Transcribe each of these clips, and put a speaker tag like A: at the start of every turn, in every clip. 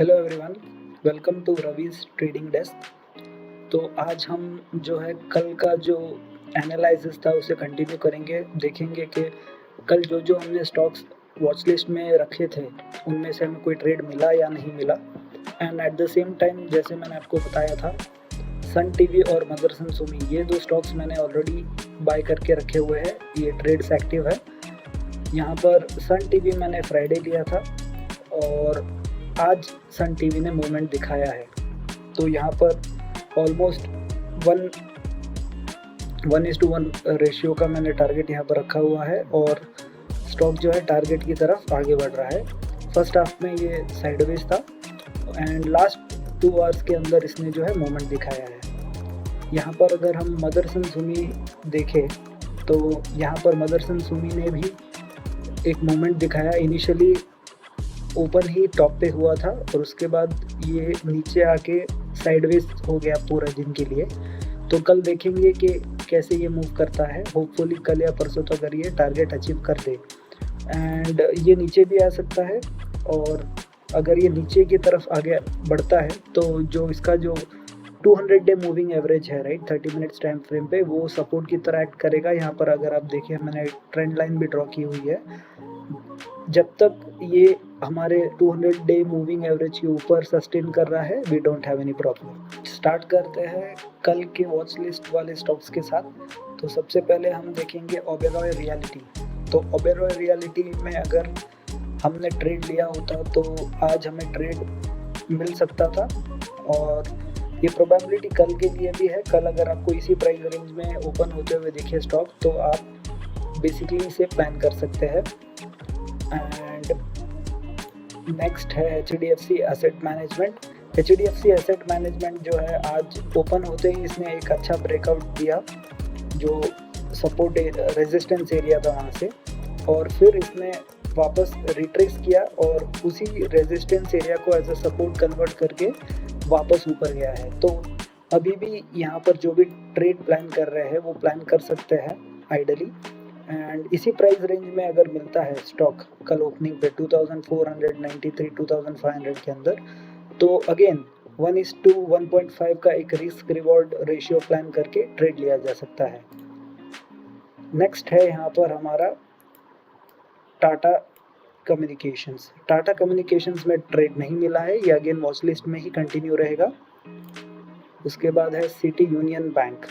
A: Hello everyone, welcome to Ravi's trading desk. तो आज हम जो है कल का जो एनालिसिस था उसे कंटिन्यू करेंगे। देखेंगे कि कल जो हमने स्टॉक्स वॉच लिस्ट में रखे थे उनमें से हमें कोई ट्रेड मिला या नहीं मिला। And at the same time जैसे मैंने आपको बताया था, सन टीवी और मदरसन सुमी ये दो स्टॉक्स मैंने ऑलरेडी बाय करके रखे हुए हैं, ये ट्रेड्स एक्टिव है। यहाँ पर सन टीवी मैंने फ्राइडे लिया था और आज सन टीवी ने मूवमेंट दिखाया है। तो यहाँ पर ऑलमोस्ट 1:1 रेशियो का मैंने टारगेट यहाँ पर रखा हुआ है और स्टॉक जो है टारगेट की तरफ आगे बढ़ रहा है। फर्स्ट हाफ में ये साइडवेज था एंड लास्ट 2 आवर्स के अंदर इसने जो है मूवमेंट दिखाया है। यहाँ पर अगर हम मदरसन सुमी देखें तो यहाँ पर मदरसन सुमी ने भी एक मूवमेंट दिखाया। इनिशियली ओपन ही टॉप पे हुआ था और उसके बाद ये नीचे आके साइडवेज हो गया पूरे दिन के लिए। तो कल देखेंगे कि कैसे ये मूव करता है। होपफुली कल या परसों तक अगर ये टारगेट अचीव कर दे एंड ये नीचे भी आ सकता है। और अगर ये नीचे की तरफ आगे बढ़ता है तो जो इसका जो 200 डे मूविंग एवरेज है राइट 30 मिनट्स टाइम फ्रेम पे, वो सपोर्ट की तरह एक्ट करेगा। यहाँ पर अगर आप देखें मैंने ट्रेंड लाइन भी ड्रॉ की हुई है। जब तक ये हमारे 200 डे मूविंग एवरेज के ऊपर सस्टेन कर रहा है, we don't have any problem. Start करते हैं कल के वॉच लिस्ट वाले स्टॉक्स के साथ। तो सबसे पहले हम देखेंगे ओबेरॉय रियलिटी। तो ओबेरॉय रियलिटी में अगर हमने ट्रेड लिया होता तो आज हमें ट्रेड मिल सकता था और ये प्रोबेबिलिटी कल के लिए भी है। कल अगर आपको इसी प्राइस रेंज में ओपन होते हुए दिखे स्टॉक तो आप बेसिकली इसे प्लान कर सकते हैं। एंड नेक्स्ट है HDFC asset management. HDFC asset management जो है आज ओपन होते ही इसने एक अच्छा ब्रेकआउट दिया, जो सपोर्ट रेजिस्टेंस एरिया था वहाँ से, और फिर इसने वापस रिट्रेस किया और उसी रेजिस्टेंस एरिया को एज अ सपोर्ट कन्वर्ट करके वापस ऊपर गया है। तो अभी भी यहाँ पर जो भी ट्रेड प्लान कर रहे हैं वो प्लान कर सकते हैं आइडली। एंड इसी प्राइस रेंज में अगर मिलता है स्टॉक कल ओपनिंग पे 2493 2500 के अंदर, तो अगेन 1:1.5 का एक रिस्क रिवॉर्ड रेशियो प्लान करके ट्रेड लिया जा सकता है। नेक्स्ट है यहाँ पर हमारा टाटा कम्युनिकेशंस। टाटा कम्युनिकेशंस में ट्रेड नहीं मिला है, ये अगेन वॉच लिस्ट में ही कंटिन्यू रहेगा। उसके बाद है city union bank.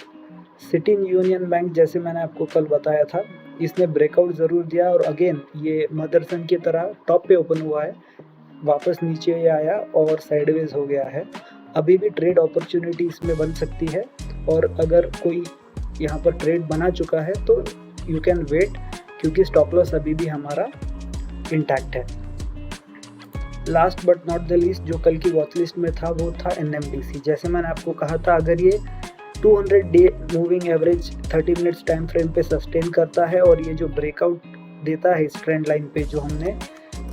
A: City union bank जैसे मैंने आपको कल बताया था, इसने ब्रेकआउट ज़रूर दिया और अगेन ये मदरसन की तरह टॉप पे ओपन हुआ है, वापस नीचे आया और साइडवेज हो गया है। अभी भी ट्रेड अपॉर्चुनिटी इसमें बन सकती है और अगर कोई यहाँ पर ट्रेड बना चुका है तो यू कैन वेट, क्योंकि स्टॉप लॉस अभी भी हमारा इंटैक्ट है। Last but not the least जो कल की वॉच लिस्ट में था वो था NMDC। जैसे मैंने आपको कहा था, अगर ये 200 day moving average 30 minutes time frame पे सस्टेन करता है और ये जो ब्रेकआउट देता है इस ट्रेंड लाइन पे जो हमने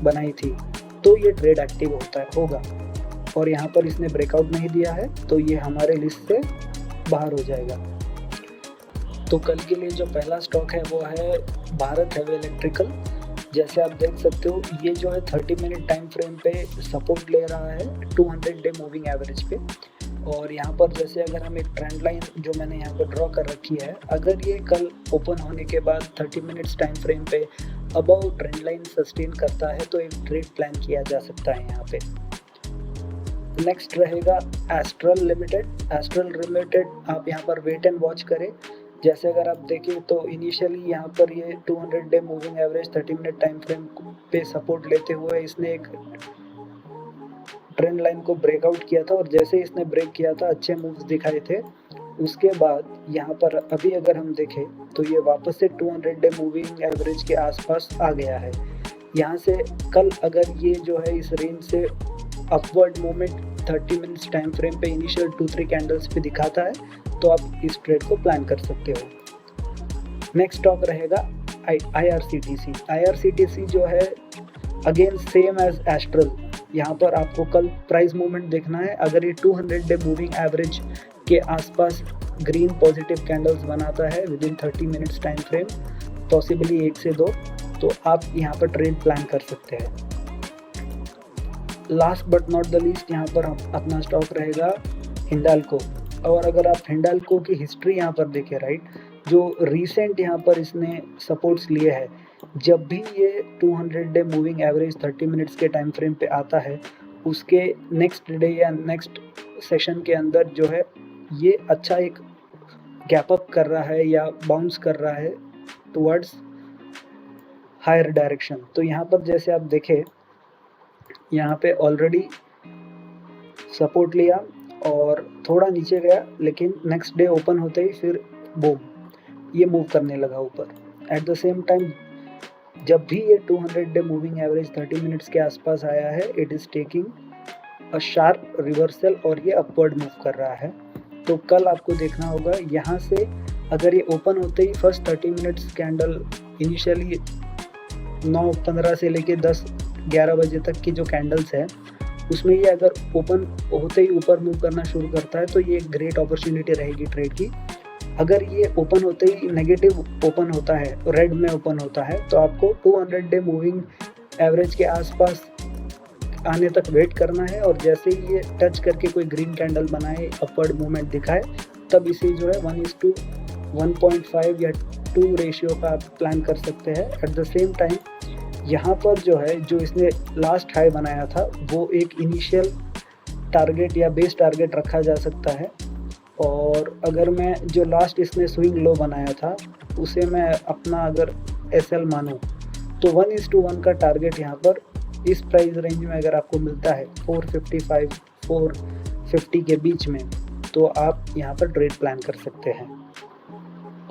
A: बनाई थी, तो ये ट्रेड एक्टिव होगा। और यहाँ पर इसने ब्रेकआउट नहीं दिया है तो ये हमारे लिस्ट से बाहर हो जाएगा। तो कल के लिए जो पहला स्टॉक है वो है भारत हेवी इलेक्ट्रिकल। जैसे आप देख सकते हो ये जो है 30 मिनट टाइम फ्रेम पे सपोर्ट ले रहा है 200 डे मूविंग एवरेज पे। और यहाँ पर जैसे अगर हम एक ट्रेंड लाइन जो मैंने यहाँ पर ड्रॉ कर रखी है, अगर ये कल ओपन होने के बाद 30 मिनट्स टाइम फ्रेम पे अबव ट्रेंड लाइन सस्टेन करता है तो एक ट्रेड प्लान किया जा सकता है यहाँ पे। नेक्स्ट रहेगा एस्ट्रल लिमिटेड। एस्ट्रल लिमिटेड आप यहाँ पर वेट एंड वॉच करें। जैसे अगर आप देखें तो इनिशियली यहाँ पर ये 200 day moving average 30 minute time frame पे सपोर्ट लेते हुए इसने एक ट्रेंड लाइन को ब्रेकआउट किया था और जैसे इसने ब्रेक किया था अच्छे मूव्स दिखाए थे। उसके बाद यहाँ पर अभी अगर हम देखें तो ये वापस से 200 डे मूविंग एवरेज के आसपास आ गया है। यहाँ से कल अगर ये जो है इस रेंज से upward movement 30 minutes time frame पे इनिशियल 2-3 कैंडल्स पे दिखाता है तो आप इस ट्रेड को प्लान कर सकते हो। नेक्स्ट स्टॉक रहेगा IRCTC। IRCTC जो है अगेन सेम एज एस्ट्रल। यहाँ पर आपको कल प्राइस मूवमेंट देखना है। अगर ये 200 डे मूविंग एवरेज के आसपास ग्रीन पॉजिटिव कैंडल्स बनाता है with in 30 minutes time frame, possibly 1 से 2, तो आप यहाँ पर ट्रेड प्लान कर सकते हैं। Last but not the least यहाँ पर हम अपना स्टॉक रहेगा हिंडाल्को। और अगर आप हिंडाल्को की हिस्ट्री यहाँ पर देखें राइट, जो रिसेंट यहाँ पर इसने सपोर्ट्स लिए हैं, जब भी ये 200 डे मूविंग एवरेज 30 मिनट्स के टाइम फ्रेम पे आता है, उसके नेक्स्ट डे या नेक्स्ट सेशन के अंदर जो है ये अच्छा एक गैप अप कर रहा है या बाउंस कर रहा है टुवर्ड्स हायर डायरेक्शन। तो यहाँ पर जैसे आप देखें, यहाँ पे ऑलरेडी सपोर्ट लिया और थोड़ा नीचे गया, लेकिन नेक्स्ट डे ओपन होते ही फिर बूम ये मूव करने लगा ऊपर। एट द सेम टाइम जब भी ये 200 डे मूविंग एवरेज 30 मिनट्स के आसपास आया है, it is taking a sharp reversal और ये अपवर्ड मूव कर रहा है। तो कल आपको देखना होगा यहाँ से, अगर ये ओपन होते ही फर्स्ट 30 मिनट्स कैंडल इनिशियली 9:15 से लेके 10-11 बजे तक की जो कैंडल्स है, उसमें ये अगर ओपन होते ही ऊपर मूव करना शुरू करता है तो ये एक ग्रेट अपॉर्चुनिटी रहेगी ट्रेड की। अगर ये ओपन होते ही नेगेटिव ओपन होता है, रेड में ओपन होता है, तो आपको 200 डे मूविंग एवरेज के आसपास आने तक वेट करना है, और जैसे ही ये टच करके कोई ग्रीन कैंडल बनाए, अपवर्ड मूवमेंट दिखाए, तब इसे जो है 1:1.5 या 2 रेशियो का आप प्लान कर सकते हैं। एट द सेम टाइम यहाँ पर जो है, जो इसने लास्ट हाई बनाया था, वो एक इनिशियल टारगेट या बेस टारगेट रखा जा सकता है। और अगर मैं जो लास्ट इसने स्विंग लो बनाया था, उसे मैं अपना अगर SL मानूँ, तो 1:1 का टारगेट यहाँ पर इस प्राइस रेंज में अगर आपको मिलता है 455 450 के बीच में, तो आप यहाँ पर ट्रेड प्लान कर सकते हैं।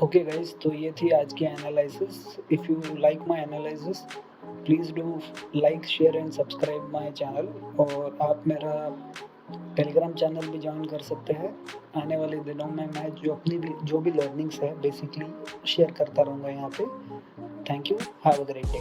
A: ओके गाइज, तो ये थी आज की analysis. If you like my analysis, please do like, share and subscribe my channel. और आप मेरा टेलीग्राम चैनल भी ज्वाइन कर सकते हैं। आने वाले दिनों में मैं जो भी लर्निंग्स है बेसिकली शेयर करता रहूँगा यहाँ पे। Thank you, have a great day.